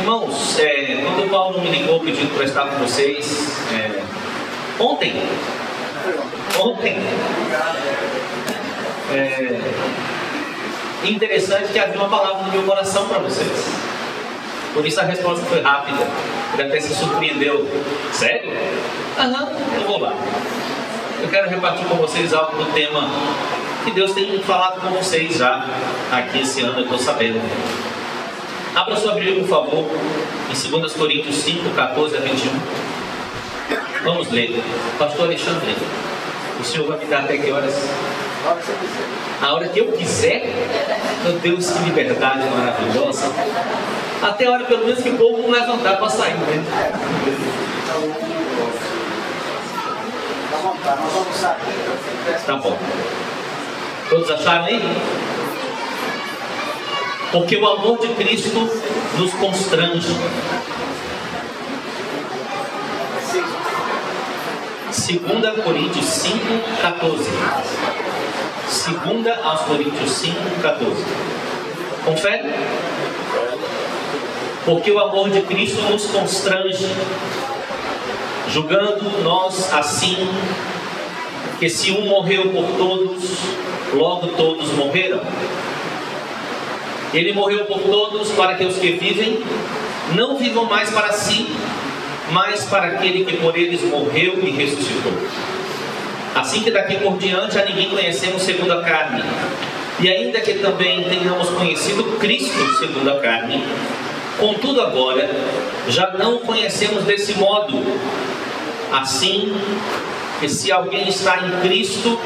Irmãos, quando o Paulo me ligou pedindo para estar com vocês, ontem, interessante que havia uma palavra no meu coração para vocês. Por isso a resposta foi rápida. Ele até se surpreendeu. Sério? Aham, eu vou lá. Eu quero repartir com vocês algo do tema que Deus tem falado com vocês já aqui esse ano, eu estou sabendo. Abra sua Bíblia, por favor, em 2 Coríntios 5, 14 a 21. Vamos ler. Pastor Alexandre, o senhor vai me dar até que horas? A hora que eu quiser. Meu Deus, que liberdade maravilhosa. Até a hora pelo menos que o povo não levantar para sair, né? Tá bom. Todos acharam aí? Porque o amor de Cristo nos constrange. 2 Coríntios 5, 14. 2 aos Coríntios 5, 14. Confere? Porque o amor de Cristo nos constrange, julgando nós assim, que se um morreu por todos, logo todos morreram. Ele morreu por todos para que os que vivem não vivam mais para si, mas para aquele que por eles morreu e ressuscitou. Assim que daqui por diante a ninguém conhecemos segundo a carne. E ainda que também tenhamos conhecido Cristo segundo a carne, contudo agora já não o conhecemos desse modo. Assim que se alguém está em Cristo,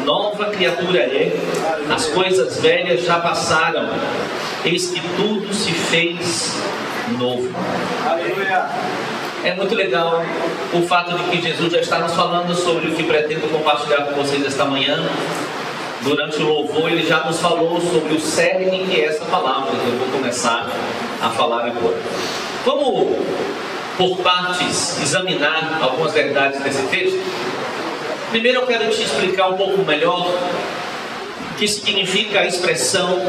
nova criatura é, as coisas velhas já passaram, eis que tudo se fez novo. Aleluia. É muito legal o fato de que Jesus já está nos falando sobre o que pretendo compartilhar com vocês esta manhã. Durante o louvor ele já nos falou sobre o cerne que é essa palavra que eu vou começar a falar agora. Vamos, por partes, examinar algumas verdades desse texto. Primeiro eu quero te explicar um pouco melhor o que significa a expressão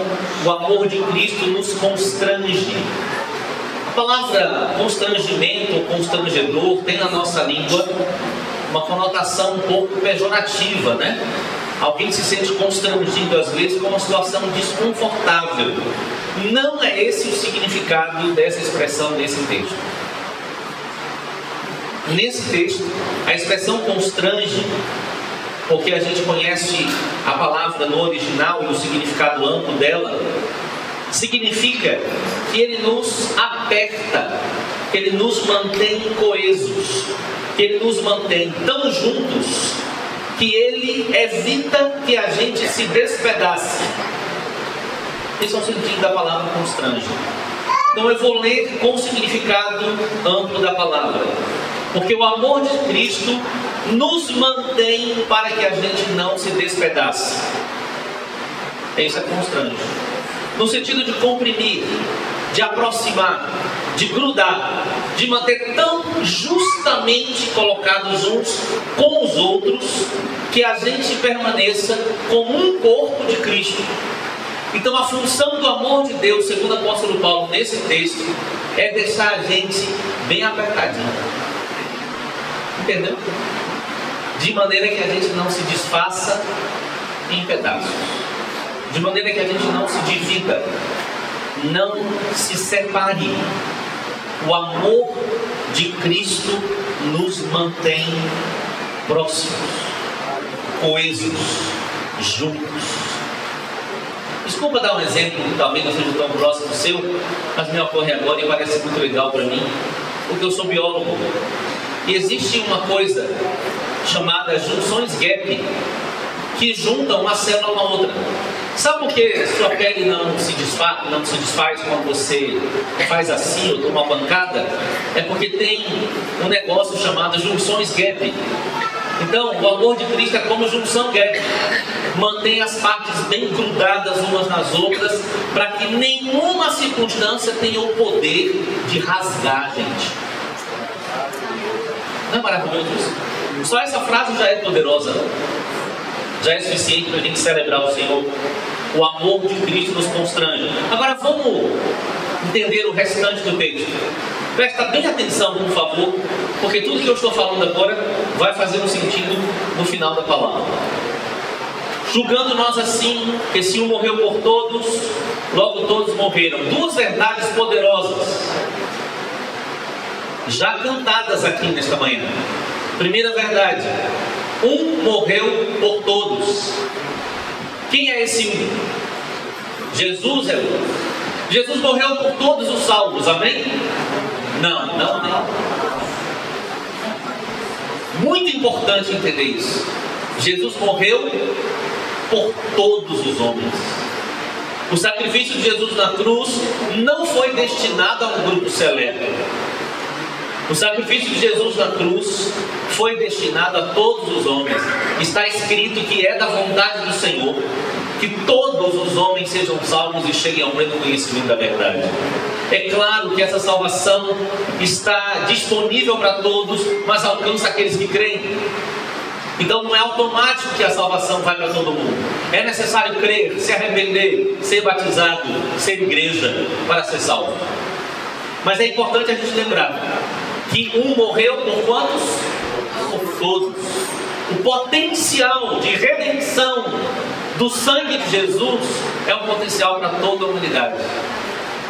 o amor de Cristo nos constrange. A palavra constrangimento ou constrangedor tem na nossa língua uma conotação um pouco pejorativa, né? Alguém se sente constrangido às vezes com uma situação desconfortável. Não é esse o significado dessa expressão nesse texto. Nesse texto, a expressão constrange, porque a gente conhece a palavra no original e o significado amplo dela, significa que ele nos aperta, que ele nos mantém coesos, que ele nos mantém tão juntos, que ele evita que a gente se despedace. Esse é o sentido da palavra constrange. Então eu vou ler com o significado amplo da palavra. Porque o amor de Cristo nos mantém para que a gente não se despedace. Isso é constrange. No sentido de comprimir, de aproximar, de grudar, de manter tão justamente colocados uns com os outros, que a gente permaneça como um corpo de Cristo. Então a função do amor de Deus, segundo o apóstolo Paulo nesse texto, é deixar a gente bem apertadinho. Entendeu? De maneira que a gente não se desfaça em pedaços. De maneira que a gente não se divida. Não se separe. O amor de Cristo nos mantém próximos, coesos, juntos. Desculpa dar um exemplo que talvez não seja tão próximo do seu, mas me ocorre agora e parece muito legal para mim, porque eu sou biólogo. E existe uma coisa chamada junções gap, que juntam uma célula com a outra. Sabe por que sua pele não se desfaz quando você faz assim ou toma uma pancada? É porque tem um negócio chamado junções gap. Então, o amor de Cristo é como junção gap. Mantém as partes bem grudadas umas nas outras, para que nenhuma circunstância tenha o poder de rasgar a gente. Não é maravilhoso isso? Só essa frase já é poderosa. Já é suficiente para a gente celebrar o Senhor. O amor de Cristo nos constrange. Agora vamos entender o restante do texto. Presta bem atenção, por favor, porque tudo que eu estou falando agora vai fazer um sentido no final da palavra. Julgando nós assim, que se um morreu por todos, logo todos morreram. Duas verdades poderosas, já cantadas aqui nesta manhã. Primeira verdade: um morreu por todos. Quem é esse um? Jesus é um. Jesus morreu por todos os salvos, amém? Não. Muito importante entender isso. Jesus morreu por todos os homens. O sacrifício de Jesus na cruz não foi destinado a um grupo seleto. O sacrifício de Jesus na cruz foi destinado a todos os homens. Está escrito que é da vontade do Senhor que todos os homens sejam salvos e cheguem ao pleno conhecimento da verdade. É claro que essa salvação está disponível para todos, mas alcança aqueles que creem. Então não é automático que a salvação vai para todo mundo. É necessário crer, se arrepender, ser batizado, ser igreja para ser salvo. Mas é importante a gente lembrar que um morreu por quantos? Por todos. O potencial de redenção do sangue de Jesus é um potencial para toda a humanidade.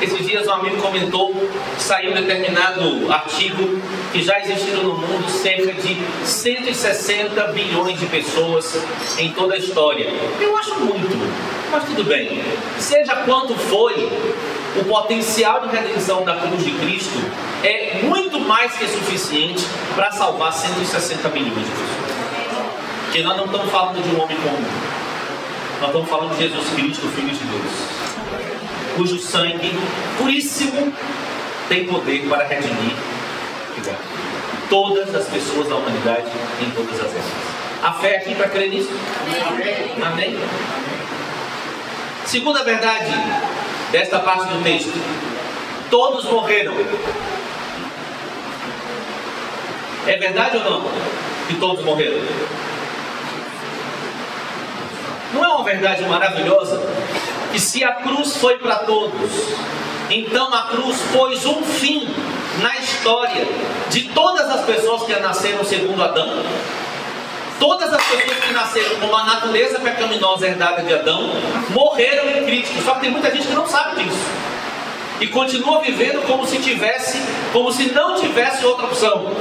Esses dias um amigo comentou que saiu um determinado artigo que já existiram no mundo cerca de 160 bilhões de pessoas em toda a história. Eu acho muito, mas tudo bem. Seja quanto foi, o potencial de redenção da cruz de Cristo é muito mais que suficiente para salvar 160 bilhões de pessoas. Porque nós não estamos falando de um homem comum. Nós estamos falando de Jesus Cristo, o Filho de Deus, cujo sangue puríssimo tem poder para redimir todas as pessoas da humanidade em todas as épocas. A fé aqui para crer nisso? Amém? Segunda verdade desta parte do texto: todos morreram. É verdade ou não que todos morreram? Não é uma verdade maravilhosa? Que se a cruz foi para todos, então a cruz pôs um fim na história de todas as pessoas que nasceram segundo Adão. Todas as pessoas que nasceram com a natureza pecaminosa herdada de Adão morreram em Cristo. Só que tem muita gente que não sabe disso e continua vivendo como se não tivesse outra opção.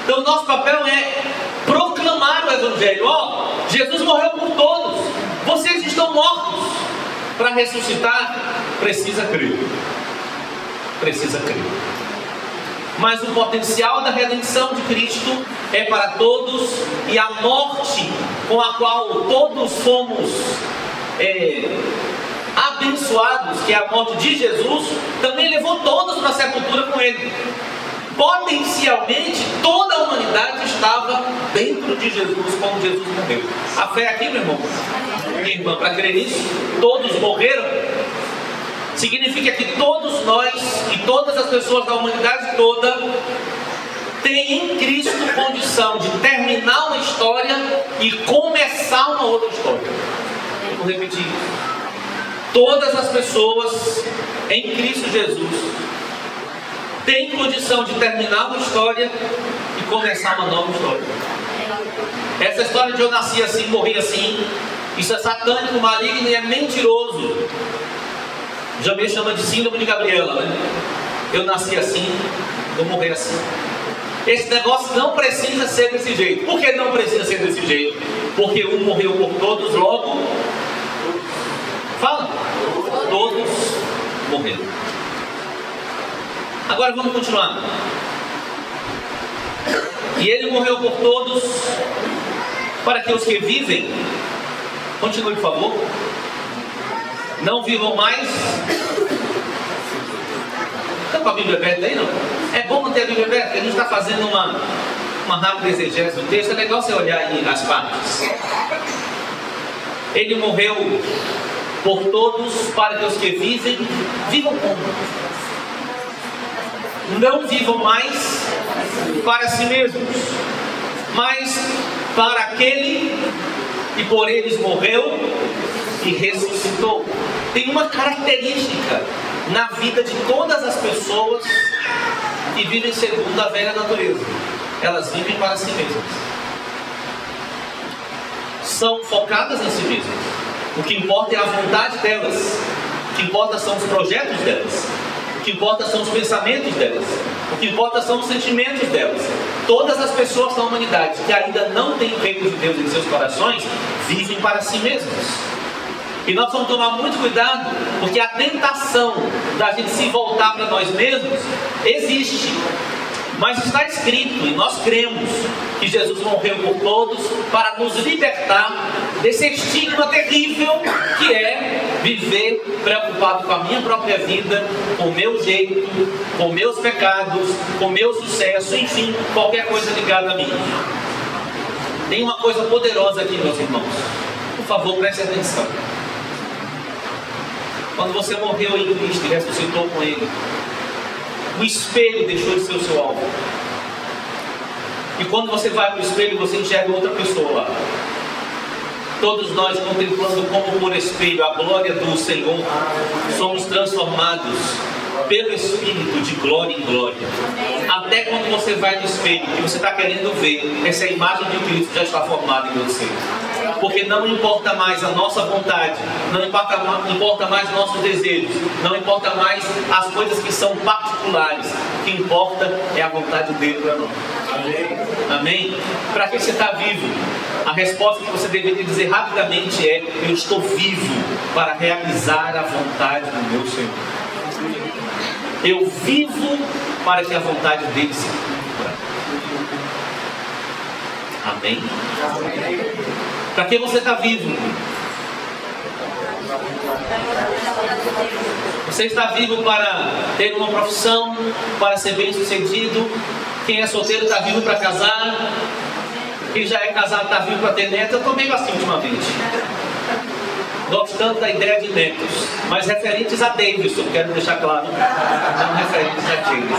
Então nosso papel é proclamar o Evangelho. Jesus morreu por todos. Vocês estão mortos. Para ressuscitar, precisa crer. Precisa crer. Mas o potencial da redenção de Cristo é para todos, e a morte com a qual todos fomos abençoados, que é a morte de Jesus, também levou todos para a sepultura com Ele. Potencialmente toda a humanidade estava dentro de Jesus quando Jesus morreu. A fé aqui, meu irmão, minha irmã, para crer nisso, todos morreram, significa que todos nós e todas as pessoas da humanidade toda têm em Cristo condição de terminar uma história e começar uma outra história. Eu vou repetir: todas as pessoas em Cristo Jesus tem condição de terminar uma história e começar uma nova história. Essa história de eu nasci assim, morri assim, isso é satânico, maligno e é mentiroso. Jamê chama de síndrome de Gabriela, né? Eu nasci assim, vou morrer assim. Esse negócio não precisa ser desse jeito. Por que não precisa ser desse jeito? Porque um morreu por todos, logo fala, todos morreram. Agora vamos continuar. E ele morreu por todos, para que os que vivem, continue por favor, não vivam mais. Está com a Bíblia aberta aí, não? É bom manter a Bíblia aberta, porque a gente está fazendo uma rápida exegese do texto. É legal você olhar aí as partes. Ele morreu por todos, para que os que vivem, vivam como? Não vivam mais para si mesmos, mas para aquele que por eles morreu e ressuscitou. Tem uma característica na vida de todas as pessoas que vivem segundo a velha natureza. Elas vivem para si mesmas. São focadas em si mesmas. O que importa é a vontade delas. O que importa são os projetos delas. O que importa são os pensamentos delas. O que importa são os sentimentos delas. Todas as pessoas da humanidade que ainda não têm o reino de Deus em seus corações vivem para si mesmas. E nós vamos tomar muito cuidado, porque a tentação da gente se voltar para nós mesmos existe. Mas está escrito, e nós cremos, que Jesus morreu por todos para nos libertar desse estigma terrível que é viver preocupado com a minha própria vida, com o meu jeito, com meus pecados, com o meu sucesso, enfim, qualquer coisa ligada a mim. Tem uma coisa poderosa aqui, meus irmãos. Por favor, preste atenção. Quando você morreu em Cristo e ressuscitou com Ele, o espelho deixou de ser o seu alvo. E quando você vai para o espelho, você enxerga outra pessoa lá. Todos nós, contemplando como por espelho a glória do Senhor, somos transformados pelo Espírito de glória em glória. Até quando você vai no espelho, que você está querendo ver, essa imagem de Cristo já está formada em você. Porque não importa mais a nossa vontade, não importa mais nossos desejos, não importa mais as coisas que são particulares. O que importa é a vontade dele para nós. Amém? Amém? Para que você está vivo? A resposta que você deveria dizer rapidamente é: eu estou vivo para realizar a vontade do meu Senhor. Eu vivo para que a vontade dele se cumpra. Amém? Para que você está vivo? Você está vivo para ter uma profissão, para ser bem sucedido. Quem é solteiro está vivo para casar. Quem já é casado está vivo para ter neto. Eu estou meio assim ultimamente, gostando da ideia de netos, mas referentes a Davidson, quero deixar claro, não referentes a James,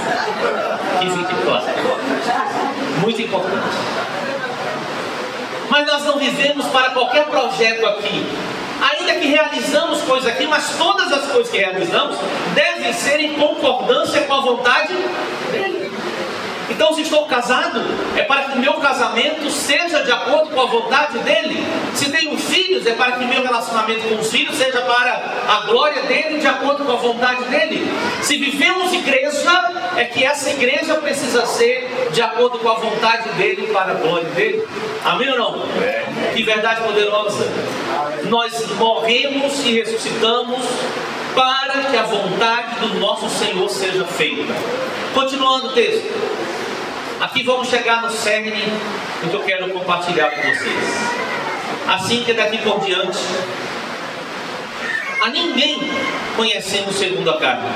que fique claro, muito importante. Mas nós não vivemos para qualquer projeto aqui, ainda que realizamos coisas aqui, mas todas as coisas que realizamos devem ser em concordância com a vontade dele. Então, se estou casado, é para que o meu casamento seja de acordo com a vontade dele. Se tenho filhos, é para que o meu relacionamento com os filhos seja para a glória dele, de acordo com a vontade dele. Se vivemos igreja, é que essa igreja precisa ser de acordo com a vontade dele, para a glória dele. Amém ou não? Que verdade poderosa. Nós morremos e ressuscitamos para que a vontade do nosso Senhor seja feita. Continuando o texto. Aqui vamos chegar no cerne do que eu quero compartilhar com vocês. Assim que daqui por diante, a ninguém conhecemos segundo a carne.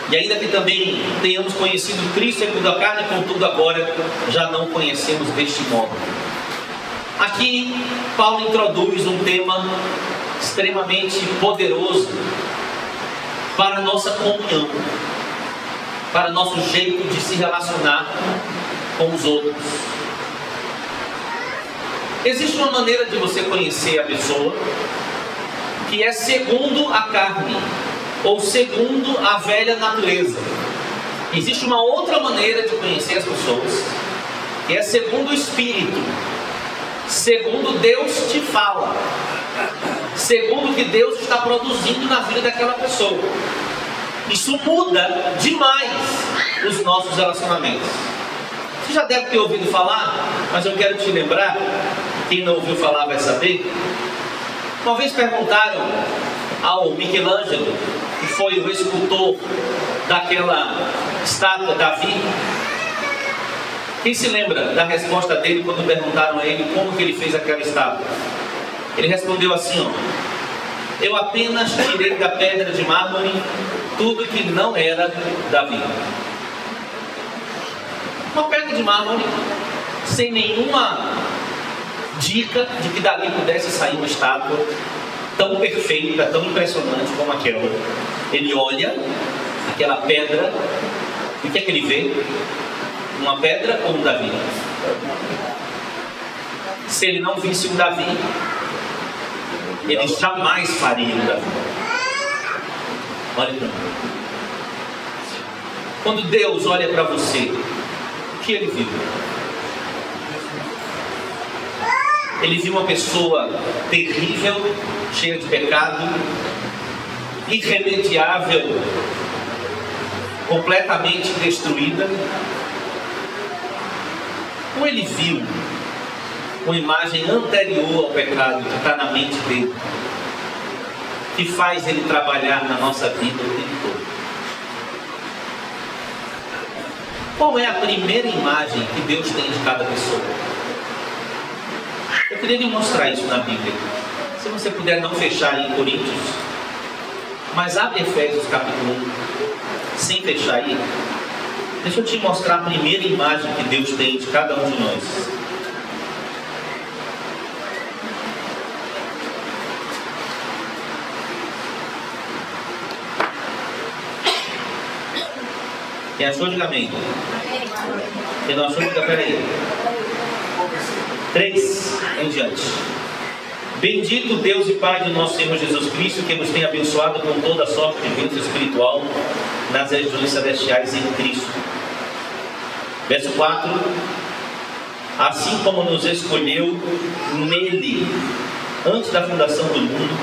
E ainda que também tenhamos conhecido Cristo segundo a carne, contudo agora já não conhecemos deste modo. Aqui Paulo introduz um tema extremamente poderoso para a nossa comunhão, para nosso jeito de se relacionar com os outros. Existe uma maneira de você conhecer a pessoa que é segundo a carne, ou segundo a velha natureza. Existe uma outra maneira de conhecer as pessoas, que é segundo o Espírito, segundo Deus te fala, segundo o que Deus está produzindo na vida daquela pessoa. Isso muda demais os nossos relacionamentos. Você já deve ter ouvido falar, mas eu quero te lembrar, quem não ouviu falar vai saber. Uma vez perguntaram ao Michelangelo, que foi o escultor daquela estátua Davi. Quem se lembra da resposta dele quando perguntaram a ele como que ele fez aquela estátua? Ele respondeu assim, eu apenas tirei da pedra de mármore tudo que não era Davi. Uma pedra de mármore, sem nenhuma dica de que dali pudesse sair uma estátua tão perfeita, tão impressionante como aquela. Ele olha aquela pedra e o que é que ele vê? Uma pedra ou um Davi? Se ele não visse um Davi, ele jamais faria um Davi. Olhe para mim. Quando Deus olha para você, o que Ele viu? Ele viu uma pessoa terrível, cheia de pecado, irremediável, completamente destruída? Ou Ele viu uma imagem anterior ao pecado que está na mente dele, que faz ele trabalhar na nossa vida o tempo todo? Qual é a primeira imagem que Deus tem de cada pessoa? Eu queria lhe mostrar isso na Bíblia. Se você puder não fechar em Coríntios, mas abre Efésios capítulo 1, sem fechar aí. Deixa eu te mostrar a primeira imagem que Deus tem de cada um de nós. Quem achou, diga amém. Quem não achou, diga peraí. 3 em diante. Bendito Deus e Pai do nosso Senhor Jesus Cristo, que nos tem abençoado com toda a sorte de bênção espiritual nas regiões celestiais em Cristo. Verso 4. Assim como nos escolheu nele, antes da fundação do mundo,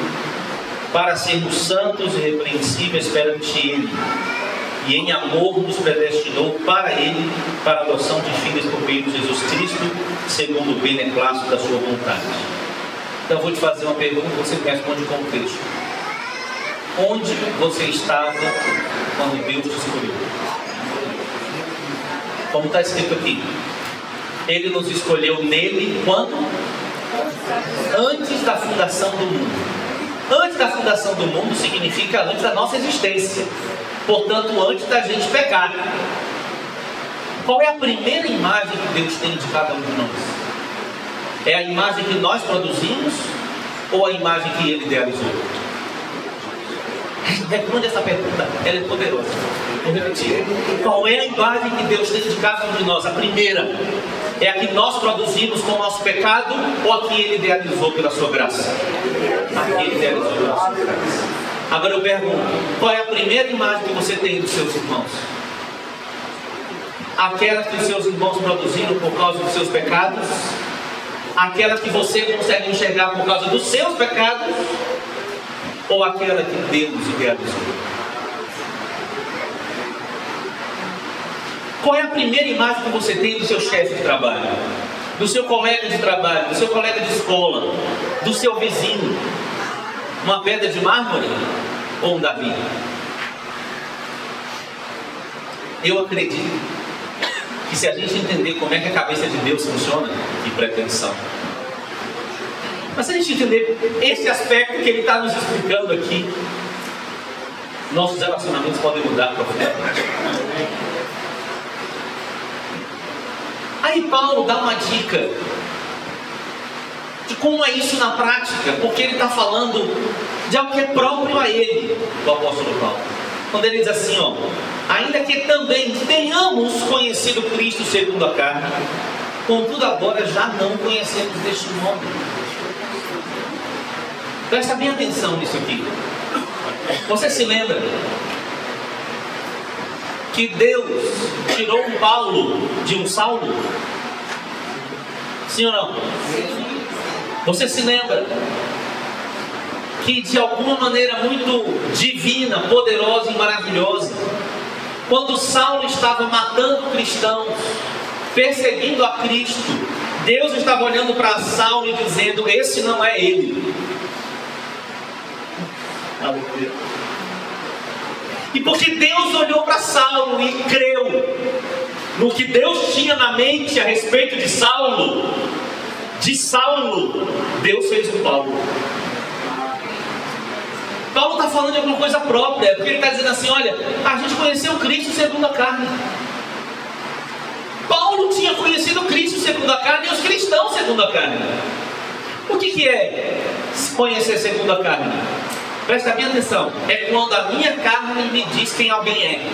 para sermos santos e irrepreensíveis perante Ele, e em amor nos predestinou para Ele, para a adoção de filhos por meio de Jesus Cristo, segundo o beneplácito da sua vontade. Então eu vou te fazer uma pergunta, você me responde com o texto. Onde você estava quando Deus te escolheu? Como está escrito aqui, Ele nos escolheu nele quando? Antes da fundação do mundo. Antes da fundação do mundo significa antes da nossa existência. Portanto, antes da gente pecar. Qual é a primeira imagem que Deus tem de cada um de nós? É a imagem que nós produzimos ou a imagem que Ele idealizou? Responde essa pergunta, ela é poderosa. Vou repetir. Qual é a imagem que Deus tem de cada um de nós? A primeira é a que nós produzimos com o nosso pecado ou a que Ele idealizou pela sua graça? A que Ele idealizou pela sua graça. Agora eu pergunto, qual é a primeira imagem que você tem dos seus irmãos? Aquela que os seus irmãos produziram por causa dos seus pecados? Aquela que você consegue enxergar por causa dos seus pecados? Ou aquela que Deus idealizou? Qual é a primeira imagem que você tem do seu chefe de trabalho? Do seu colega de trabalho? Do seu colega de escola? Do seu vizinho? Uma pedra de mármore ou um Davi? Eu acredito que se a gente entender como é que a cabeça de Deus funciona, que pretensão. Mas se a gente entender esse aspecto que Ele está nos explicando aqui, nossos relacionamentos podem mudar profundamente. Aí Paulo dá uma dica de como é isso na prática, porque ele está falando de algo que é próprio a ele, o apóstolo Paulo. Quando ele diz assim, ó, ainda que também tenhamos conhecido Cristo segundo a carne, contudo agora já não conhecemos deste modo. Presta bem atenção nisso aqui. Você se lembra que Deus tirou um Paulo de um Saulo? Sim ou não? Sim. Você se lembra que de alguma maneira muito divina, poderosa e maravilhosa, quando Saulo estava matando cristãos, perseguindo a Cristo, Deus estava olhando para Saulo e dizendo, esse não é ele. E porque Deus olhou para Saulo e creu no que Deus tinha na mente a respeito de Saulo, Deus fez com Paulo. Paulo está falando de alguma coisa própria, porque ele está dizendo assim, olha, a gente conheceu Cristo segundo a carne. Paulo tinha conhecido Cristo segundo a carne e os cristãos segundo a carne. O que é conhecer segundo a carne? Presta bem atenção, é quando a minha carne me diz quem alguém é.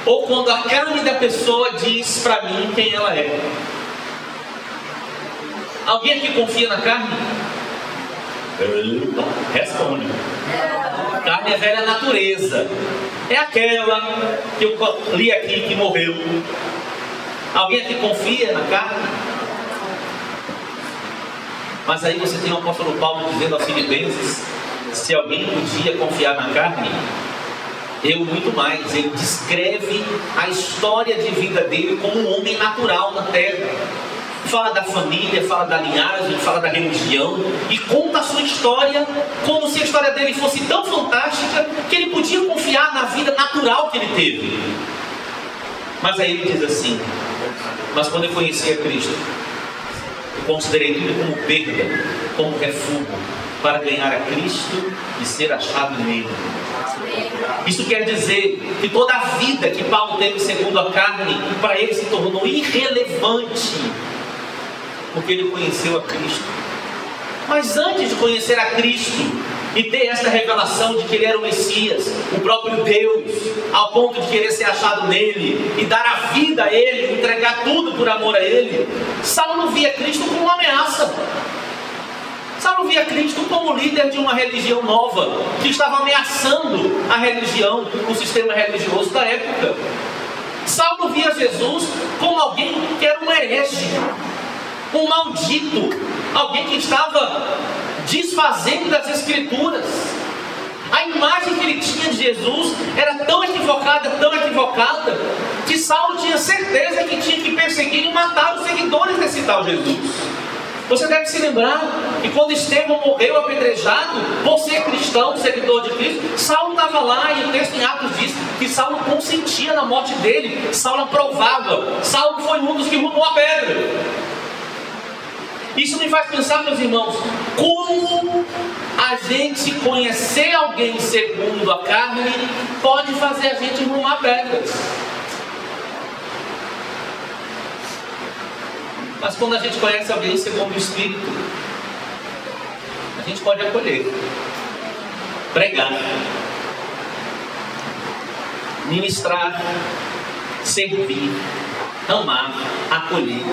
Ou quando a carne da pessoa diz para mim quem ela é. Alguém aqui confia na carne? Responde. Carne é velha natureza. É aquela que eu li aqui que morreu. Alguém aqui confia na carne? Mas aí você tem o apóstolo Paulo dizendo aos Filipenses: se alguém podia confiar na carne, eu muito mais. Ele descreve a história de vida dele como um homem natural na terra. Fala da família, fala da linhagem, fala da religião e conta a sua história como se a história dele fosse tão fantástica que ele podia confiar na vida natural que ele teve. Mas aí ele diz assim: mas quando eu conheci a Cristo, eu considerei tudo como perda, como refúgio, para ganhar a Cristo e ser achado nele. Isso quer dizer que toda a vida que Paulo teve segundo a carne, para ele se tornou irrelevante, porque ele conheceu a Cristo. Mas antes de conhecer a Cristo e ter esta revelação de que ele era o Messias, o próprio Deus, ao ponto de querer ser achado nele e dar a vida a ele, entregar tudo por amor a ele, Saulo via Cristo como uma ameaça. Saulo via Cristo como líder de uma religião nova, que estava ameaçando a religião, o sistema religioso da época. Saulo via Jesus como alguém que era um herege, um maldito, alguém que estava desfazendo das Escrituras. A imagem que ele tinha de Jesus era tão equivocada, que Saulo tinha certeza que tinha que perseguir e matar os seguidores desse tal Jesus. Você deve se lembrar que quando Estevão morreu apedrejado, por ser cristão, seguidor de Cristo, Saulo estava lá, e o texto em Atos diz que Saulo consentia na morte dele, Saulo aprovava, Saulo foi um dos que mudou a pedra. Isso me faz pensar, meus irmãos, como a gente conhecer alguém segundo a carne pode fazer a gente arrumar pedras. Mas quando a gente conhece alguém segundo o Espírito, a gente pode acolher, pregar, ministrar, servir, amar, acolher,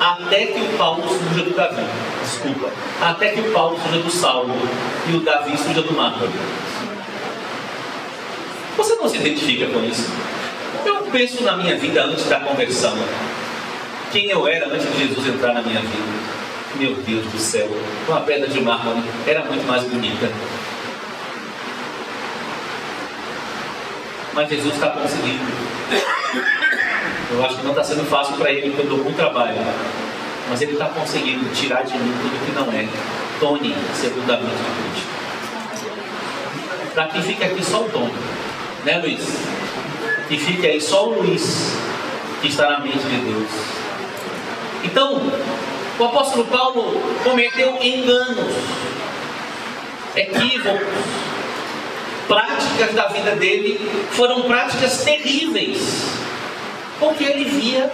até que o Paulo surja do Davi. Até que o Paulo surja do Saulo e o Davi surja do Marco. Você não se identifica com isso? Eu penso na minha vida antes da conversão. Quem eu era antes de Jesus entrar na minha vida. Meu Deus do céu, uma pedra de mármore era muito mais bonita. Mas Jesus está conseguindo. Eu acho que não está sendo fácil para ele, porque eu dou muito trabalho. Mas ele está conseguindo tirar de mim tudo que não é Tony, segundo a mente de Cristo. Para que fique aqui só o Tony, né, Luiz? Que fique aí só o Luiz, que está na mente de Deus. Então, o apóstolo Paulo cometeu enganos, equívocos, práticas da vida dele foram práticas terríveis, porque ele via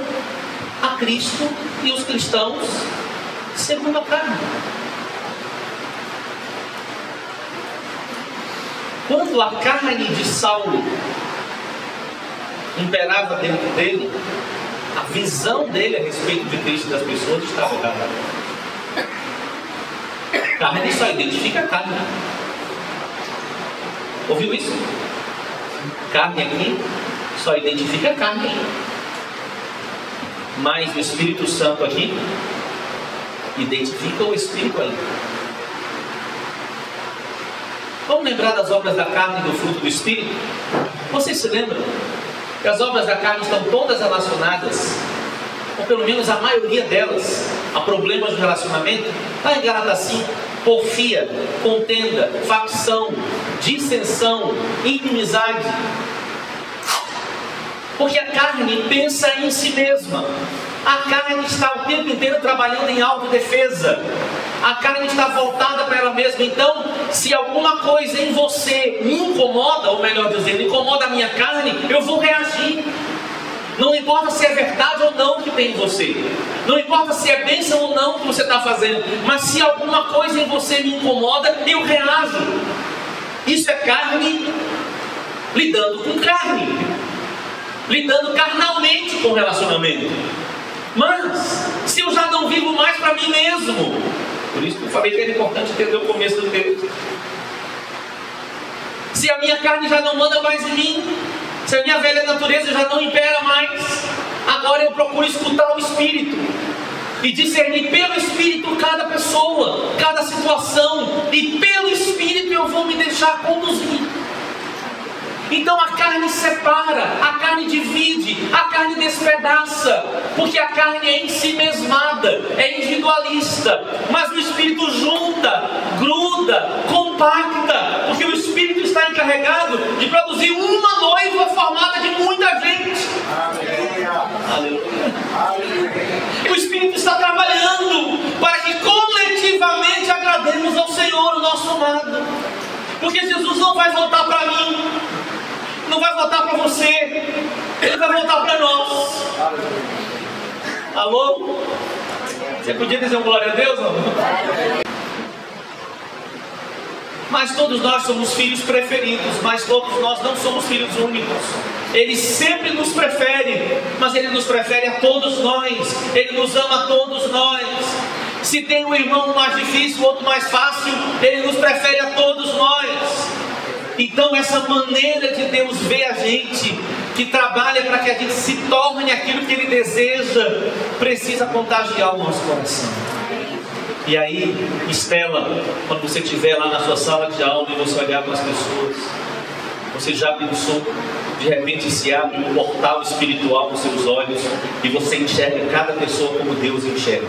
a Cristo e os cristãos segundo a carne. Quando a carne de Saulo imperava dentro dele, a visão dele a respeito de Cristo e das pessoas estava errada. Carne só identifica a carne. Ouviu isso? Carne aqui só identifica a carne. Mas o Espírito Santo aqui identifica o Espírito aí. Vamos lembrar das obras da carne e do fruto do Espírito? Vocês se lembram que as obras da carne estão todas relacionadas, ou pelo menos a maioria delas, a problemas de relacionamento? Está em Gálatas 5, porfia, contenda, facção, dissensão, inimizade. Porque a carne pensa em si mesma. A carne está o tempo inteiro trabalhando em autodefesa. A carne está voltada para ela mesma. Então, se alguma coisa em você me incomoda, ou melhor dizendo, incomoda a minha carne, eu vou reagir. Não importa se é verdade ou não o que tem em você. Não importa se é bênção ou não o que você está fazendo. Mas se alguma coisa em você me incomoda, eu reajo. Isso é carne lidando com carne. Lidando carnalmente com o relacionamento. Mas, se eu já não vivo mais para mim mesmo, por isso que eu falei que era importante entender o começo do texto. se a minha carne já não manda mais em mim, se a minha velha natureza já não impera mais, agora eu procuro escutar o Espírito e discernir pelo Espírito cada pessoa, cada situação, e pelo Espírito eu vou me deixar conduzir. Então a carne separa, a carne divide, a carne despedaça, porque a carne é ensimesmada, é individualista, mas o Espírito junta, gruda, compacta, porque o Espírito está encarregado de produzir uma noiva formada de muita gente. Aleluia. O Espírito está trabalhando para que coletivamente agrademos ao Senhor, o nosso amado, porque Jesus não vai voltar para mim, não vai voltar para você, Ele vai voltar para nós. Alô? Você podia dizer um glória a Deus, não? Mas todos nós somos filhos preferidos, mas todos nós não somos filhos únicos. Ele sempre nos prefere, mas Ele nos prefere a todos nós. Ele nos ama a todos nós. Se tem um irmão mais difícil, outro mais fácil, Ele nos prefere a todos nós. Então essa maneira de Deus ver a gente, que trabalha para que a gente se torne aquilo que Ele deseja, precisa contagiar o nosso coração. E aí, Estela, quando você estiver lá na sua sala de aula e você olhar para as pessoas, você já pensou, de repente se abre um portal espiritual nos seus olhos e você enxerga cada pessoa como Deus enxerga.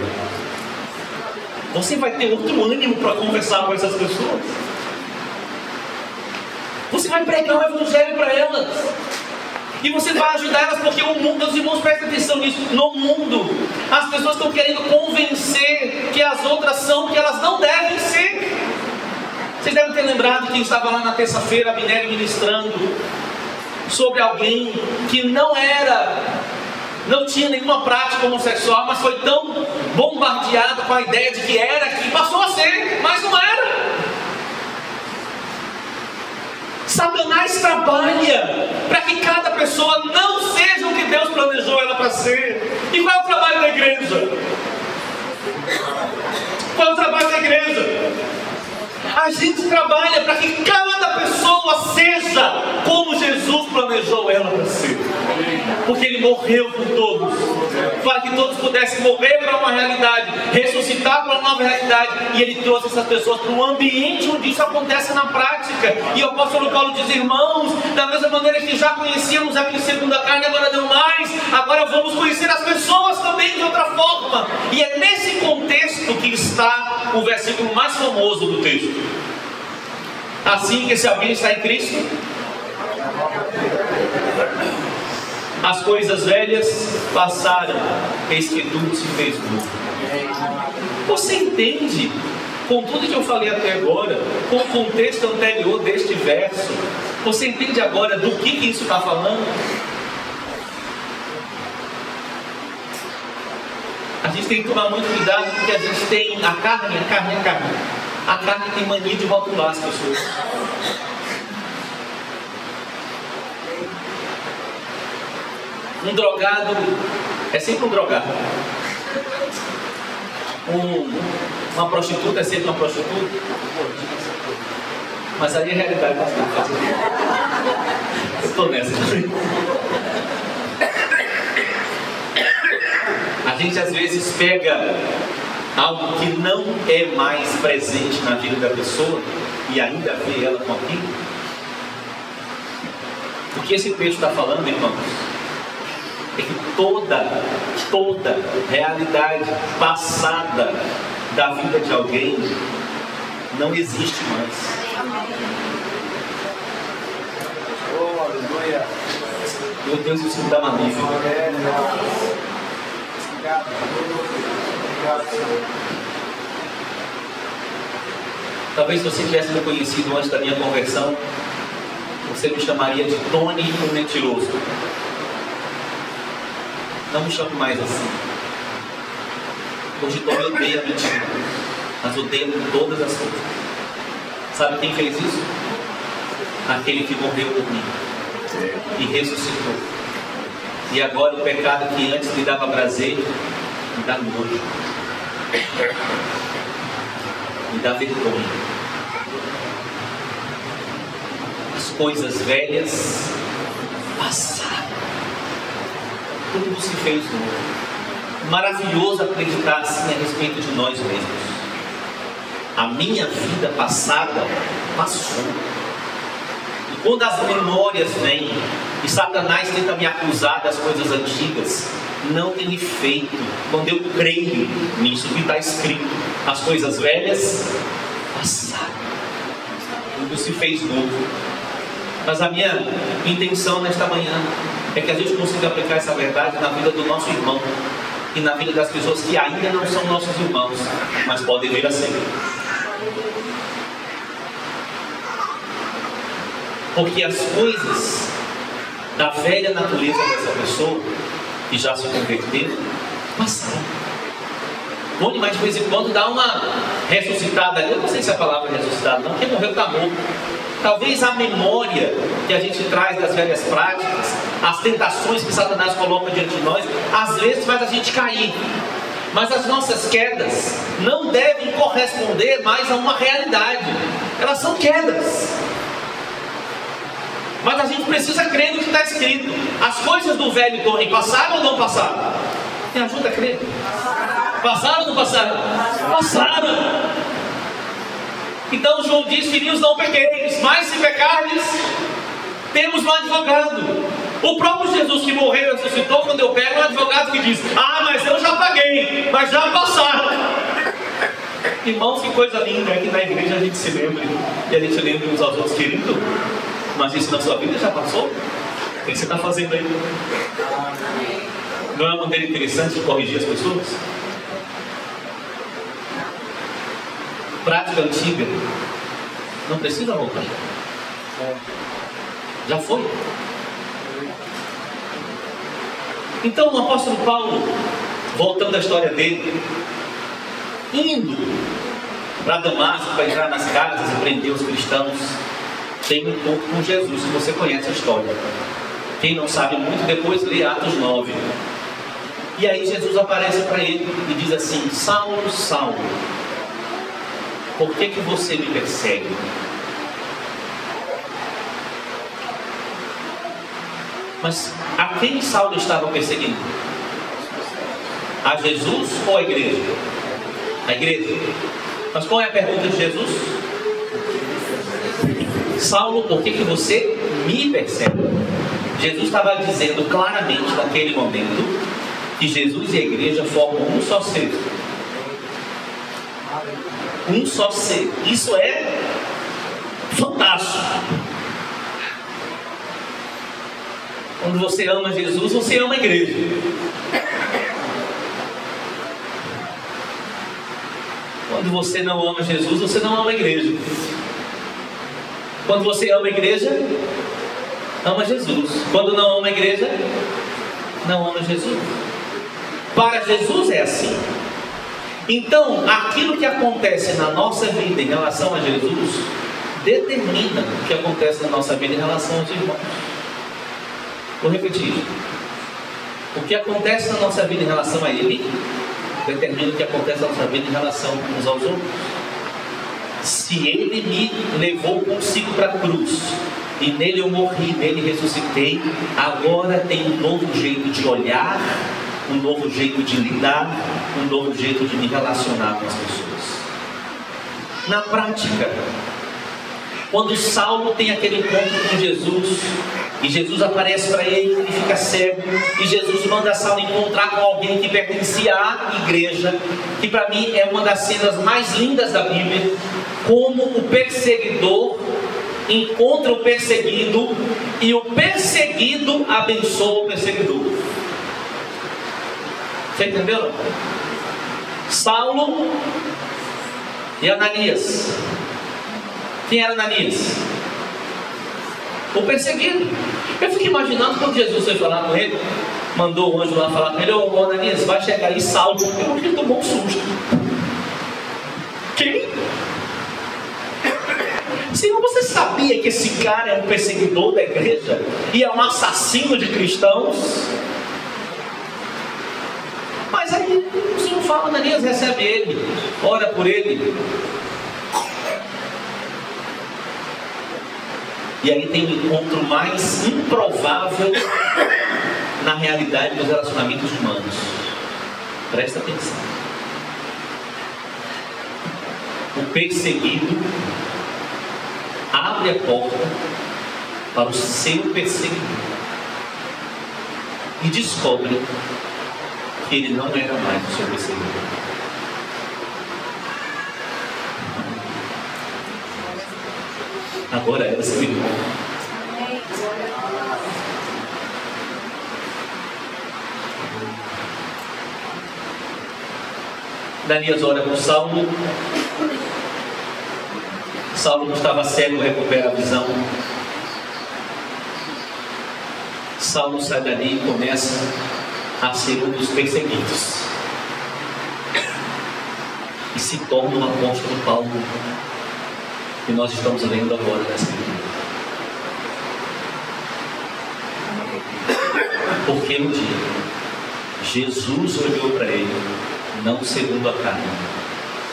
Você vai ter outro ânimo para conversar com essas pessoas. Você vai pregar o Evangelho para elas. E você vai ajudar elas, porque o mundo, meus irmãos, prestem atenção nisso. No mundo, as pessoas estão querendo convencer que as outras são o que elas não devem ser. Vocês devem ter lembrado que estava lá na terça-feira, a Minério ministrando sobre alguém que não tinha nenhuma prática homossexual, mas foi tão bombardeado com a ideia de que era, que passou a ser, mas não era. Satanás trabalha para que cada pessoa não seja o que Deus planejou ela para ser. E qual é o trabalho da igreja? Qual é o trabalho da igreja? A gente trabalha para que cada pessoa seja como Jesus planejou ela para ser. Porque Ele morreu por todos, para que todos pudessem morrer para uma realidade, ressuscitar para uma nova realidade. E Ele trouxe essas pessoas para um ambiente onde isso acontece na prática. E o apóstolo Paulo diz: irmãos, da mesma maneira que já conhecíamos aquele segundo a carne, agora não mais, agora vamos conhecer as pessoas também de outra forma. E é nesse contexto que está o versículo mais famoso do texto. Assim que se alguém está em Cristo, as coisas velhas passaram, eis que tudo se fez novo. Você entende, com tudo que eu falei até agora, com o contexto anterior deste verso, você entende agora do que isso está falando? A gente tem que tomar muito cuidado, porque a gente tem a carne. A carne tem mania de rotular as pessoas. Um drogado é sempre um drogado. Uma prostituta é sempre uma prostituta. Mas aí é a realidade. Eu estou nessa. A gente às vezes pega algo que não é mais presente na vida da pessoa e ainda vê ela com aquilo. O que esse texto está falando, irmãos, é que toda realidade passada da vida de alguém não existe mais. Oh, aleluia. Meu Deus, isso me dá uma nível. Talvez se você tivesse me conhecido antes da minha conversão, você me chamaria de Tony o mentiroso. Não me chame mais assim. Hoje Tony odeia a mentira, mas odeia com todas as coisas. Sabe quem fez isso? Aquele que morreu por mim e ressuscitou. E agora o pecado que antes me dava prazer, me dá nojo, me dá vergonha. coisas velhas passaram, tudo se fez novo. Maravilhoso acreditar assim a respeito de nós mesmos. A minha vida passada passou. E quando as memórias vêm e Satanás tenta me acusar das coisas antigas, não tem efeito quando eu creio nisso que está escrito. As coisas velhas passaram, tudo se fez novo. Mas a minha intenção nesta manhã é que a gente consiga aplicar essa verdade na vida do nosso irmão e na vida das pessoas que ainda não são nossos irmãos, mas podem vir a ser. Porque as coisas da velha natureza dessa pessoa que já se converteu passaram. Bom demais, de vez em quando dá uma ressuscitada. Eu não sei se a palavra é ressuscitada não, porque morreu está morto. Talvez a memória que a gente traz das velhas práticas, as tentações que Satanás coloca diante de nós, às vezes faz a gente cair. Mas as nossas quedas não devem corresponder mais a uma realidade. Elas são quedas. Mas a gente precisa crer no que está escrito. As coisas do velho tornem passaram ou não passaram? Me ajuda a crer. Passaram ou não passaram? Passaram. Então João diz: filhinhos, não pequeis, mas se pecardes, temos um advogado. O próprio Jesus que morreu e ressuscitou, quando eu pego um advogado que diz: ah, mas eu já paguei, mas já passaram. Irmãos, que coisa linda é que na igreja a gente se lembre, e a gente lembre uns aos outros, querido, mas isso na sua vida já passou? O que você está fazendo aí? Não é uma maneira interessante de corrigir as pessoas? Prática antiga não precisa voltar. Já foi. Então o apóstolo Paulo, voltando à história dele, indo para Damasco para entrar nas casas e prender os cristãos, tem um encontro com Jesus, que você conhece a história. Quem não sabe muito, depois lê Atos 9. E aí Jesus aparece para ele e diz assim: Saulo, Saulo, por que você me persegue? Mas a quem Saulo estava perseguindo? A Jesus ou a igreja? A igreja. Mas qual é a pergunta de Jesus? Saulo, por que você me persegue? Jesus estava dizendo claramente naquele momento que Jesus e a igreja formam um só ser. Um só ser. Isso é fantástico. Quando você ama Jesus, você ama a igreja. Quando você não ama Jesus, você não ama a igreja. Quando você ama a igreja, ama Jesus. Quando não ama a igreja, não ama Jesus. Para Jesus é assim. Então, aquilo que acontece na nossa vida em relação a Jesus determina o que acontece na nossa vida em relação aos irmãos. Vou repetir. O que acontece na nossa vida em relação a Ele determina o que acontece na nossa vida em relação uns aos outros. Se Ele me levou consigo para a cruz e nele eu morri, nele ressuscitei, agora tem um novo jeito de olhar, um novo jeito de lidar, um novo jeito de me relacionar com as pessoas. Na prática, quando Saulo tem aquele encontro com Jesus, e Jesus aparece para ele, ele fica cego, e Jesus manda Saulo encontrar com alguém que pertencia à igreja, que para mim é uma das cenas mais lindas da Bíblia, como o perseguidor encontra o perseguido, e o perseguido abençoa o perseguidor. Você entendeu? Saulo e Ananias. Quem era Ananias? O perseguido. Eu fico imaginando quando Jesus foi falar com ele, mandou o anjo lá falar com ele: ô Ananias, vai chegar aí Saulo. Eu acho que ele tomou um susto. Quem? Senhor, você sabia que esse cara é um perseguidor da igreja e é um assassino de cristãos? Mas aí o Senhor fala: Ananias, recebe ele, ora por ele. E aí tem um encontro mais improvável na realidade dos relacionamentos humanos. Presta atenção. O perseguido abre a porta para o seu perseguidor e descobre que ele não era mais o seu perseguidor. Agora era seu irmão. Ananias ora por Saulo. Saulo não estava cego, recupera a visão. Saulo sai dali e começa a ser um dos perseguidos. E se torna um apóstolo Paulo, que nós estamos lendo agora nessa Bíblia. Porque um dia, Jesus olhou para ele, não segundo a carne.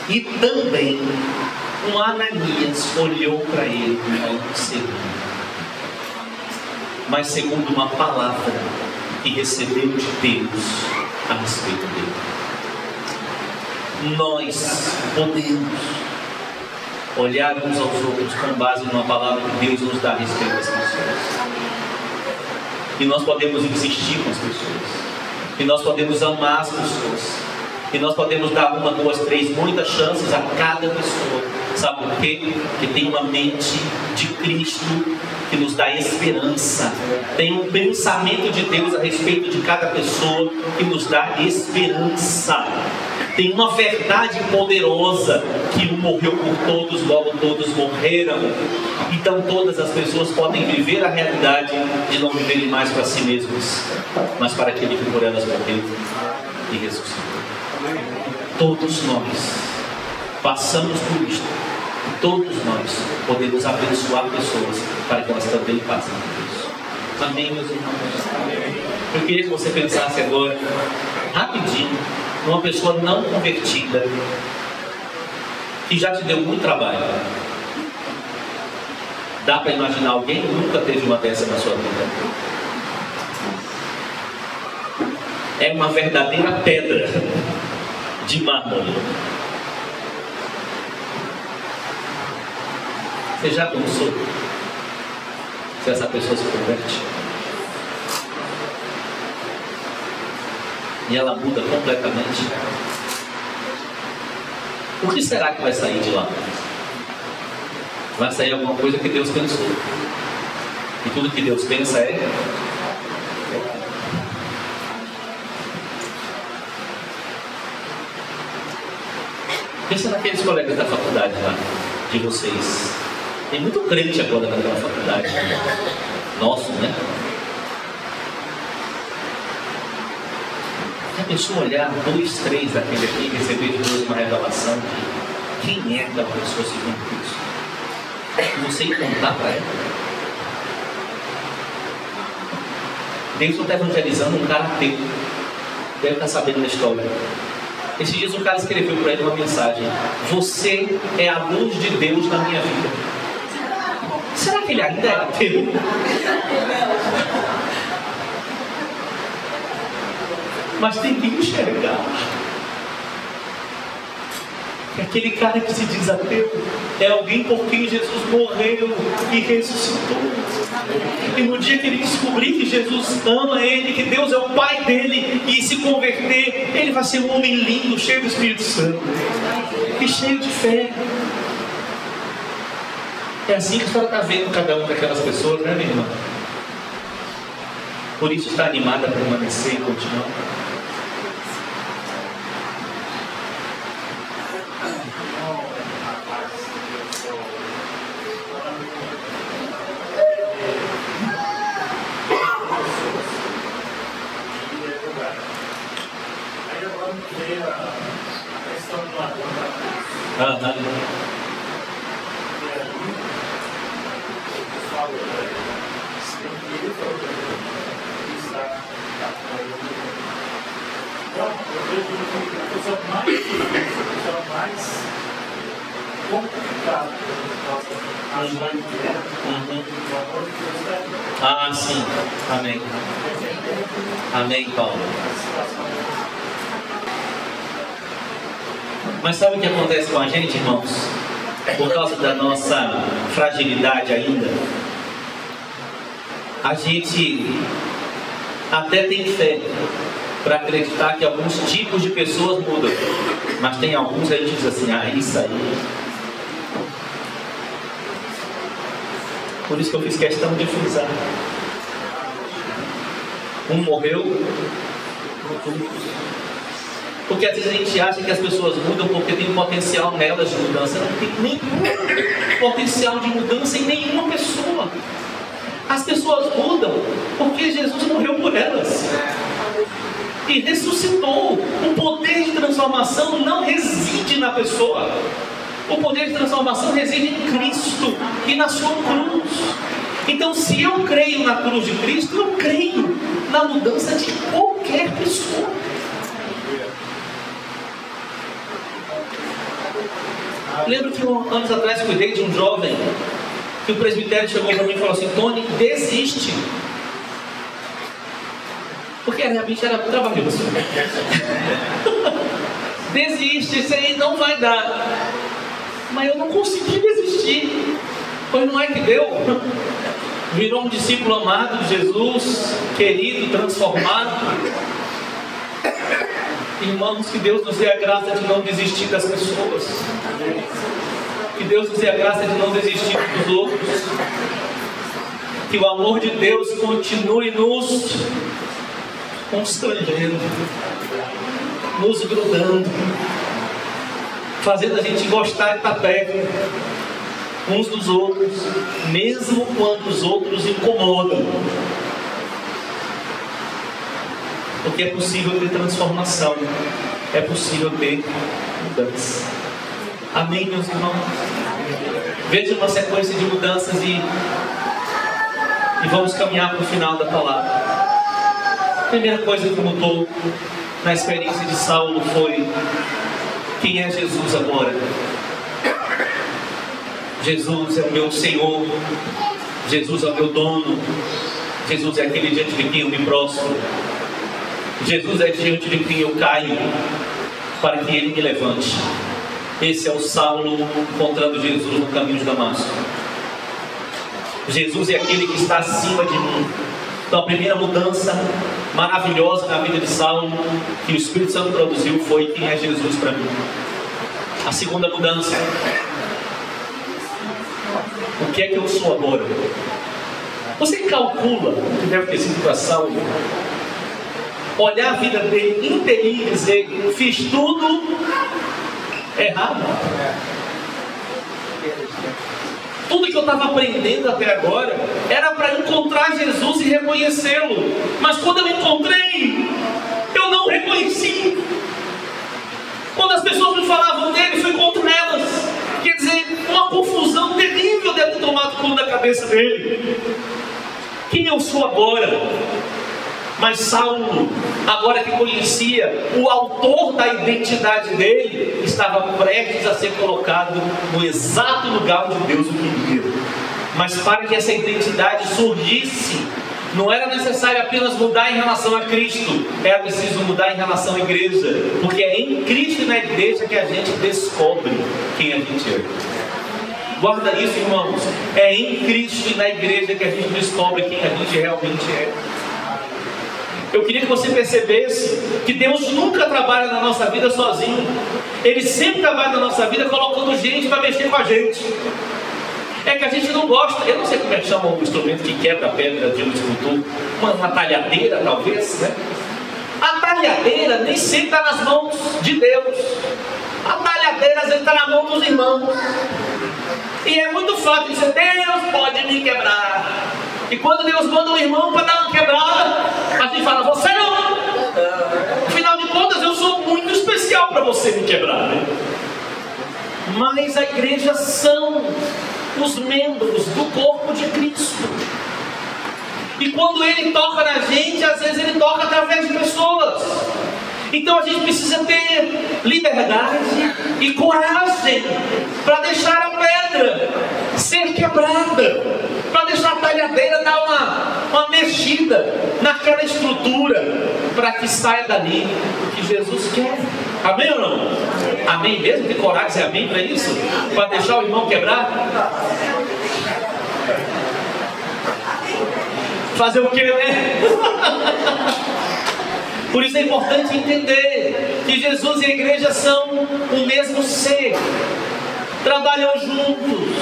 E também um Ananias olhou para ele, não segundo, mas segundo uma palavra que recebeu de Deus a respeito dele. Nós podemos olhar uns aos outros com base numa palavra que Deus nos dá a respeito das pessoas. E nós podemos insistir com as pessoas. E nós podemos amar as pessoas. E nós podemos dar uma, duas, três, muitas chances a cada pessoa. Sabe por quê? Porque tem uma mente de Cristo que nos dá esperança. Tem um pensamento de Deus a respeito de cada pessoa que nos dá esperança. Tem uma verdade poderosa, que um morreu por todos, logo todos morreram. Então todas as pessoas podem viver a realidade de não viverem mais para si mesmos, mas para aquele que por elas morreu e ressuscitou. Todos nós passamos por isto. Todos nós podemos abençoar pessoas para que elas também passem por isso. Amém, meus irmãos? Eu queria que você pensasse agora, rapidinho, numa pessoa não convertida, que já te deu muito trabalho. Dá para imaginar alguém que nunca teve uma dessa na sua vida? É uma verdadeira pedra de mármore. Você já pensou se essa pessoa se converte? E ela muda completamente? O que será que vai sair de lá? Vai sair alguma coisa que Deus pensou. E tudo que Deus pensa é... Pensa naqueles colegas da faculdade lá, de vocês. Tem muito crente agora naquela faculdade. Nosso, né? Se a pessoa olhar 2, 3 daquele aqui e receber de Deus uma revelação de quem é aquela pessoa segundo Cristo, e você ir contar para ela. Deus não está evangelizando um cara ateu. Deve estar sabendo da história. Esses dias um cara escreveu para ele uma mensagem: você é a luz de Deus na minha vida. Será que ele ainda é ateu? Mas tem que enxergar que aquele cara que se diz ateu é alguém por quem Jesus morreu e ressuscitou. E no dia que ele descobrir que Jesus ama ele, que Deus é o Pai dele, e se converter, ele vai ser um homem lindo, cheio do Espírito Santo e cheio de fé. É assim que a senhora está vendo cada uma daquelas pessoas, né, minha irmã? Por isso está animada a permanecer e continuar. complicado. Ah, sim. Amém. Amém, Paulo. Mas sabe o que acontece com a gente, irmãos? Por causa da nossa fragilidade ainda, a gente até tem fé para acreditar que alguns tipos de pessoas mudam, mas tem alguns que a gente diz assim, ah, isso aí. Por isso que eu fiz questão de frisar. Um morreu, porque às vezes a gente acha que as pessoas mudam porque tem potencial nelas de mudança. Não tem nenhum potencial de mudança em nenhuma pessoa. As pessoas mudam porque Jesus morreu por elas e ressuscitou. O poder de transformação não reside na pessoa. O poder de transformação reside em Cristo e na sua cruz. Então, se eu creio na cruz de Cristo, eu creio na mudança de qualquer pessoa. Lembro que anos atrás cuidei de um jovem que o presbitério chegou para mim e falou assim: Tony, desiste. Porque realmente era trabalhoso. Desiste, isso aí não vai dar. Mas eu não consegui desistir. Pois não é que deu? Virou um discípulo amado de Jesus, querido, transformado. Irmãos, que Deus nos dê a graça de não desistir das pessoas. Que Deus nos dê a graça de não desistir dos outros. Que o amor de Deus continue nos constrangendo, nos grudando, fazendo a gente gostar de estar perto uns dos outros, mesmo quando os outros incomodam. Porque é possível ter transformação, é possível ter mudança. Amém, meus irmãos? Veja uma sequência de mudanças e vamos caminhar para o final da palavra. A primeira coisa que mudou na experiência de Saulo foi: quem é Jesus agora? Jesus é o meu Senhor, Jesus é o meu dono, Jesus é aquele diante de quem eu me prostro, Jesus é diante de quem eu caio, para que Ele me levante. Esse é o Saulo encontrando Jesus no caminho de Damasco. Jesus é aquele que está acima de mim. Então a primeira mudança maravilhosa na vida de Saulo, que o Espírito Santo produziu, foi: quem é Jesus para mim? A segunda mudança: o que é que eu sou agora? Você calcula o que deve ter sido para Saulo olhar a vida dele inteirinha e dizer: fiz tudo errado? Tudo que eu estava aprendendo até agora era para encontrar Jesus e reconhecê-lo. Mas quando eu encontrei, eu não reconheci. Quando as pessoas me falavam dele, fui contra elas. Quer dizer, uma confusão terrível deve ter tomado conta da cabeça dele. Quem eu sou agora? Mas Saulo, agora que conhecia o autor da identidade dele, estava prestes a ser colocado no exato lugar onde Deus o queria. Mas para que essa identidade surgisse, não era necessário apenas mudar em relação a Cristo, era preciso mudar em relação à igreja, porque é em Cristo e na igreja que a gente descobre quem a gente é. Guarda isso, irmãos. É em Cristo e na igreja que a gente descobre quem a gente realmente é. Eu queria que você percebesse que Deus nunca trabalha na nossa vida sozinho. Ele sempre trabalha na nossa vida colocando gente para mexer com a gente. É que a gente não gosta. Eu não sei como é que chama o instrumento que quebra a pedra de um escultor. Uma talhadeira, talvez, né? A talhadeira nem sempre está nas mãos de Deus. A talhadeira às vezes está na mão dos irmãos. E é muito fácil dizer: Deus pode me quebrar. E quando Deus manda um irmão para dar uma quebrada, a gente fala: você não. Afinal de contas, eu sou muito especial para você me quebrar, né? Mas a igreja são os membros do corpo de Cristo. E quando Ele toca na gente, às vezes Ele toca através de pessoas. Então a gente precisa ter liberdade e coragem para deixar a pedra ser quebrada, para deixar a talhadeira dar uma mexida naquela estrutura, para que saia dali o que Jesus quer. Amém ou não? Amém mesmo? Tem coragem de dizer amém para isso? Para deixar o irmão quebrar? Fazer o quê, né? Por isso é importante entender que Jesus e a igreja são o mesmo ser, trabalham juntos.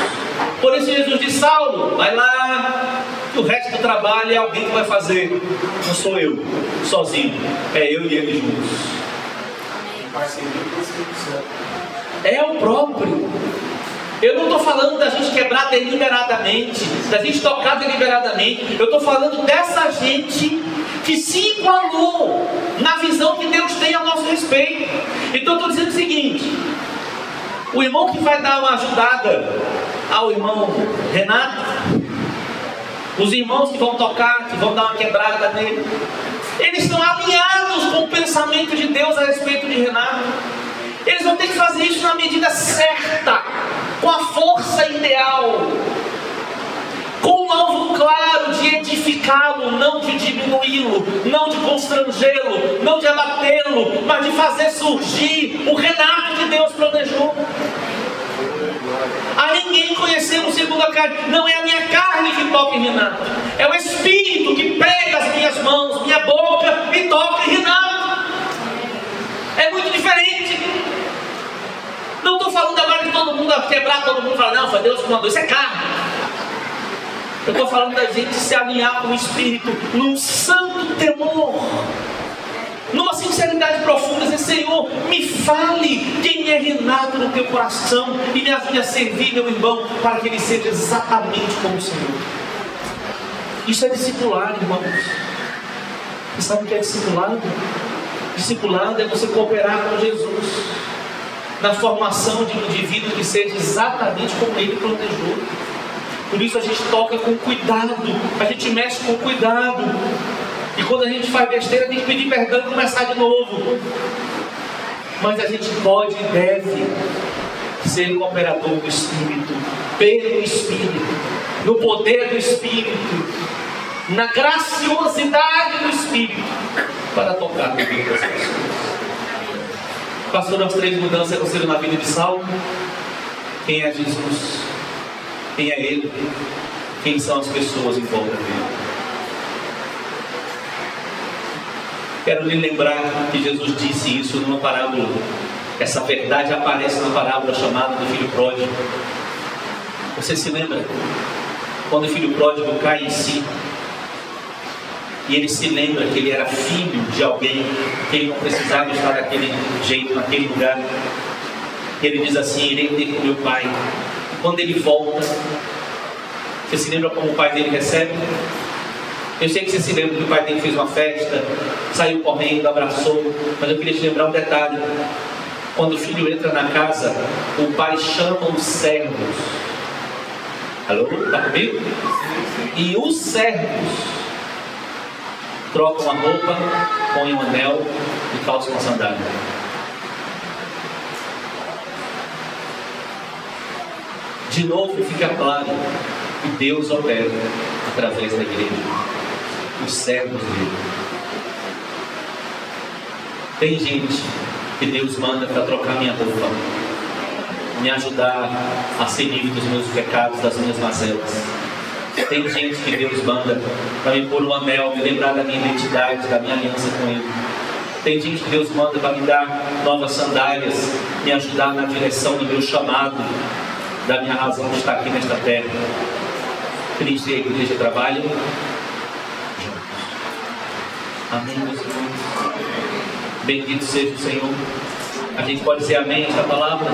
Por isso Jesus diz: Saulo, vai lá, que o resto do trabalho é alguém que vai fazer, não sou eu, sozinho, é eu e ele juntos. É o próprio. Eu não estou falando da gente quebrar deliberadamente, da gente tocar deliberadamente. Eu estou falando dessa gente que se igualou na visão que Deus tem a nosso respeito. Então eu estou dizendo o seguinte: o irmão que vai dar uma ajudada ao irmão Renato, os irmãos que vão tocar, que vão dar uma quebrada nele, eles estão alinhados com o pensamento de Deus a respeito de Renato. Eles vão ter que fazer isso na medida certa, com a força ideal, com um alvo claro de edificá-lo, não de diminuí-lo, não de constrangê-lo, não de abatê-lo, mas de fazer surgir o Renato que Deus planejou. A ninguém conhecemos segundo a carne. Não é a minha carne que toca em Renato, é o Espírito que pega as minhas mãos, minha boca e toca em Renato. É muito diferente. Não estou falando agora de todo mundo quebrar, todo mundo falar, não, foi Deus que mandou, isso é carne. Eu estou falando da gente se alinhar com o Espírito num santo temor, numa sinceridade profunda, dizer: Senhor, me fale quem é Renato no teu coração e me ajude a servir meu irmão para que ele seja exatamente como o Senhor. Isso é discipular, irmãos. Você sabe o que é discipulado? Discipulado é você cooperar com Jesus na formação de um indivíduo que seja exatamente como ele planejou. Por isso a gente toca com cuidado, a gente mexe com cuidado, e quando a gente faz besteira tem que pedir perdão e começar de novo. Mas a gente pode e deve ser cooperador do Espírito, pelo Espírito, no poder do Espírito, na graciosidade do Espírito, para tocar no meio das pessoas. Pastor, as 3 mudanças aconteceram na vida de Saulo. Quem é Jesus? Quem é Ele? Quem são as pessoas em volta dele? Quero lhe lembrar que Jesus disse isso numa parábola. Essa verdade aparece na parábola chamada do filho pródigo. Você se lembra? Quando o filho pródigo cai em si, e ele se lembra que ele era filho de alguém, que ele não precisava estar daquele jeito, naquele lugar. Ele diz assim: irei ter com meu pai. E quando ele volta, você se lembra como o pai dele recebe? Eu sei que você se lembra que o pai dele fez uma festa, saiu correndo, abraçou, mas eu queria te lembrar um detalhe. Quando o filho entra na casa, o pai chama os servos. Alô? Está comigo? E os servos trocam a roupa, põem um anel e calçam uma sandália. De novo fica claro que Deus opera através da igreja, os servos dele. Tem gente que Deus manda para trocar minha roupa, me ajudar a ser livre dos meus pecados, das minhas mazelas. Tem gente que Deus manda para me pôr um anel, me lembrar da minha identidade, da minha aliança com Ele. Tem gente que Deus manda para me dar novas sandálias, me ajudar na direção do meu chamado, da minha razão de estar aqui nesta terra. Cristo e a igreja trabalham juntos. Amém, meus irmãos. Bendito seja o Senhor. A gente pode dizer amém a esta palavra?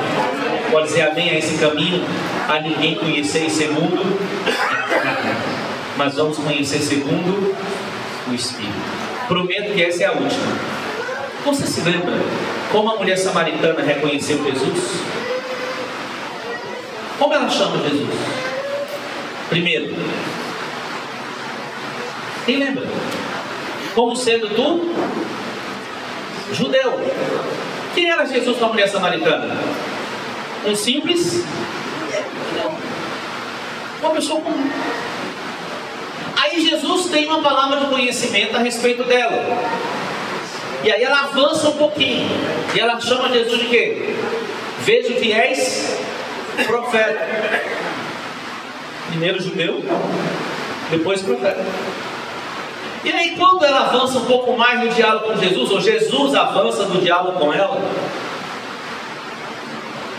Pode dizer amém a esse caminho? A ninguém conhecer segundo, mas vamos conhecer segundo o Espírito. Prometo que essa é a última. Você se lembra como a mulher samaritana reconheceu Jesus? Como ela chama Jesus? Primeiro, quem lembra? Como sendo tu judeu. Quem era Jesus para a mulher samaritana? Um simples? Uma pessoa comum. Aí Jesus tem uma palavra de conhecimento a respeito dela. E aí ela avança um pouquinho. E ela chama Jesus de quê? Vejo que és profeta. Primeiro judeu, depois profeta. E aí quando ela avança um pouco mais no diálogo com Jesus, ou Jesus avança no diálogo com ela,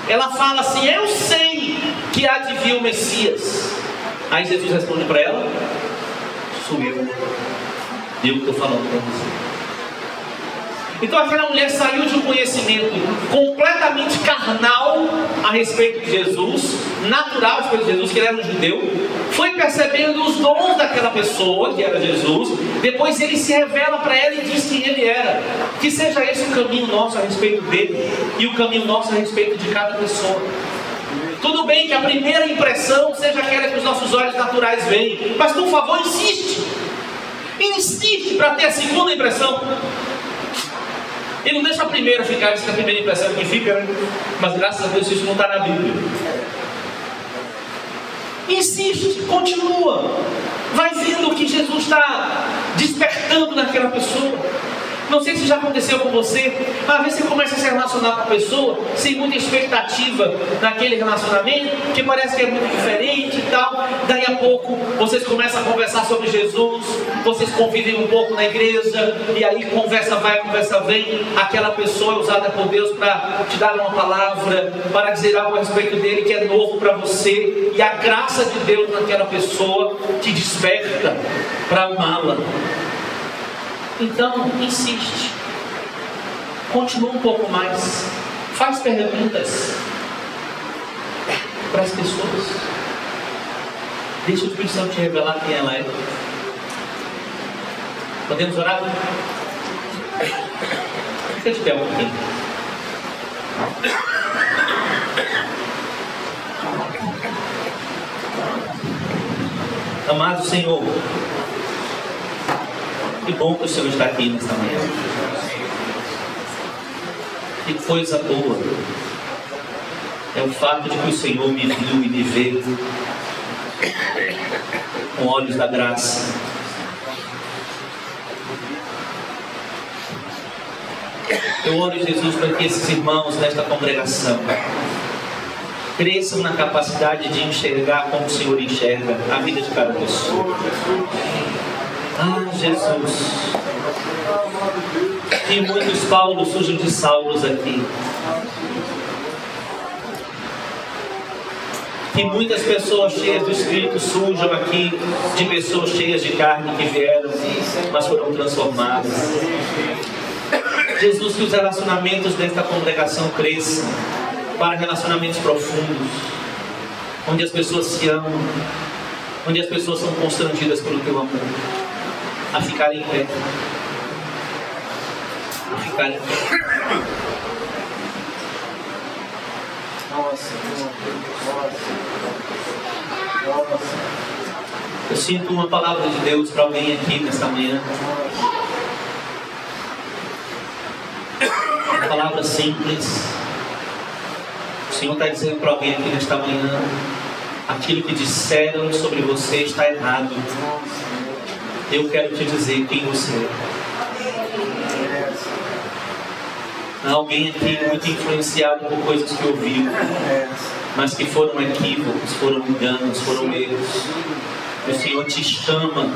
ela fala assim: eu sei que há de vir o Messias. Aí Jesus responde para ela: sou eu que estou falando para você. Então aquela mulher saiu de um conhecimento completamente carnal a respeito de Jesus, natural a respeito de Jesus, que ele era um judeu, foi percebendo os dons daquela pessoa, que era Jesus. Depois ele se revela para ela e diz quem ele era. Que seja esse o caminho nosso a respeito dele, e o caminho nosso a respeito de cada pessoa. Tudo bem que a primeira impressão seja aquela que os nossos olhos naturais veem, mas por favor insiste para ter a segunda impressão. E não deixa a primeira ficar, diz que a primeira impressão que fica, né? Mas graças a Deus isso não está na Bíblia. Insiste, continua. Vai vendo o que Jesus está despertando naquela pessoa. Não sei se já aconteceu com você. Às vezes você começa a se relacionar com a pessoa sem muita expectativa naquele relacionamento, que parece que é muito diferente e tal. Daí a pouco vocês começam a conversar sobre Jesus, vocês convivem um pouco na igreja, e aí conversa vai, conversa vem. Aquela pessoa é usada por Deus para te dar uma palavra, para dizer algo a respeito dele que é novo para você, e a graça de Deus naquela pessoa te desperta para amá-la. Então, insiste. Continua um pouco mais. Faz perguntas para as pessoas. Deixa o Espírito Santo te revelar quem ela é. Podemos orar? Fica de pé um pouquinho. Amado Senhor, que bom que o Senhor está aqui nesta manhã. Que coisa boa é o fato de que o Senhor me viu e me vê com olhos da graça. Eu oro, Jesus, para que esses irmãos nesta congregação cresçam na capacidade de enxergar como o Senhor enxerga a vida de cada pessoa. Ah, Jesus, que muitos Paulos surjam de Saulos aqui. Que muitas pessoas cheias do Espírito surjam aqui de pessoas cheias de carne que vieram, mas foram transformadas. Jesus, que os relacionamentos desta congregação cresçam para relacionamentos profundos, onde as pessoas se amam, onde as pessoas são constrangidas pelo teu amor, a ficarem em pé, a ficarem em pé. Eu sinto uma palavra de Deus para alguém aqui nesta manhã. Uma palavra simples. O Senhor está dizendo para alguém aqui nesta manhã: aquilo que disseram sobre você está errado. Eu quero te dizer quem você é. Há alguém aqui muito influenciado por coisas que ouviu, mas que foram equívocos, foram enganos, foram erros. O Senhor te chama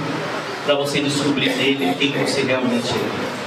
para você descobrir nele quem você realmente é.